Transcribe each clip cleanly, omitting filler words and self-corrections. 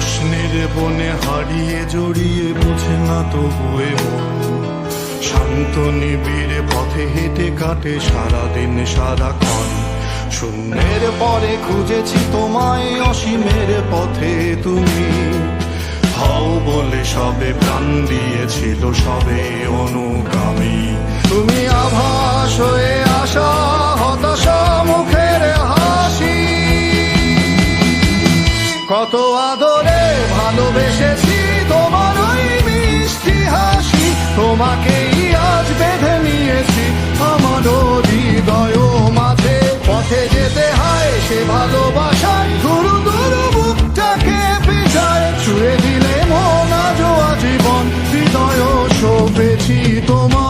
প্রশ্নের বনে হারিয়ে জড়িয়ে বোঝে না তবুয়ে মন। শান্ত নিবিড় পথে হেঁটে কাটে সারাদিন সারাক্ষণ। শূন্যের পরে খুঁজেছি তোমায়, অসীমের পথে তুমি হও বলে সবে প্রাণ দিয়েছিল, সবে অনুগামী। তুমি আভাস হয়ে আসা, হতাশা মুখের হাসি। কত আদরে ভালোবেসেছি তোমার ওই মিষ্টি হাসি। তোমাকেই আজ বেঁধে নিয়েছি আমার হৃদয় মাঝে। পথে যেতে হয় সে ভালোবাসায়, দুরু দুরু বুকটাকে পিছায়। ছুঁয়ে দিলে মন আজও আজীবন, হৃদয় সপেছি তোমায়।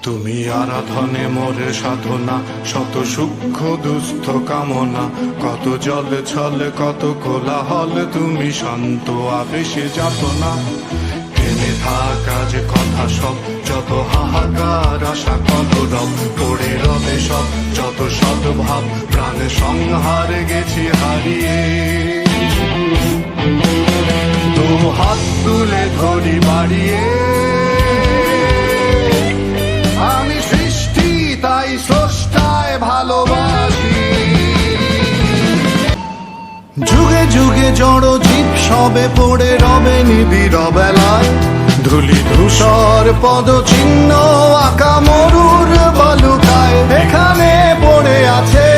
তুমি আরাধনে মোরে সাধনা, শত সূক্ষ্ম দুস্থ কামনা। কত জল ছল কত কোলাহল, তুমি শান্ত আবেশে যাতনা। টেনে থাকা যে কথা সব, যত হাহাকার আশা কলরব। পড়ে রবে সব যত সদ্ভাব, প্রাণে সংহার গেছি হারিয়ে। দু হাত তুলে ধরি বাড়িয়ে, আমি সৃষ্টি তাই স্রষ্টায় ভালোবাসি। যুগে যুগে জড় জীব সবে পড়ে রবে নিবিড় বেলায়। ধুলি ধূসর পদ চিহ্ন আঁকা মরুর বালুকায়। এখানে পড়ে আছে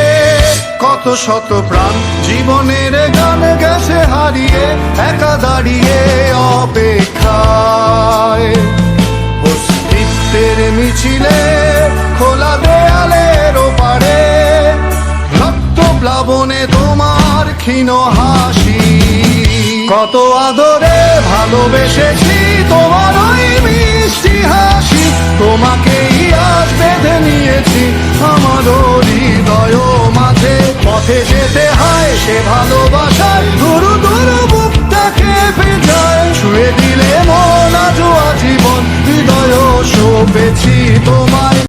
কত শত প্রাণ, জীবনের গান গেছে হারিয়ে, একা দাঁড়িয়ে অপেক্ষায়। অস্তিত্বের মিছিলে খোলা দেয়ালের ওপারে, রক্ত প্লাবনে তোমার ক্ষীণ হাসি। কত আদরে ভালোবেসেছি তোমার ওই মিষ্টি হাসি। তোমাকেই আজ বেঁধে নিয়েছি আমার হৃদয় মাঝে। পথে যেতে হয় সে ভালোবাসায়, দুরু দুরু বুকটাকে পেঁচায়। ছুঁয়ে দিলে মন আজও আজীবন, হৃদয় সপেছি তোমায়।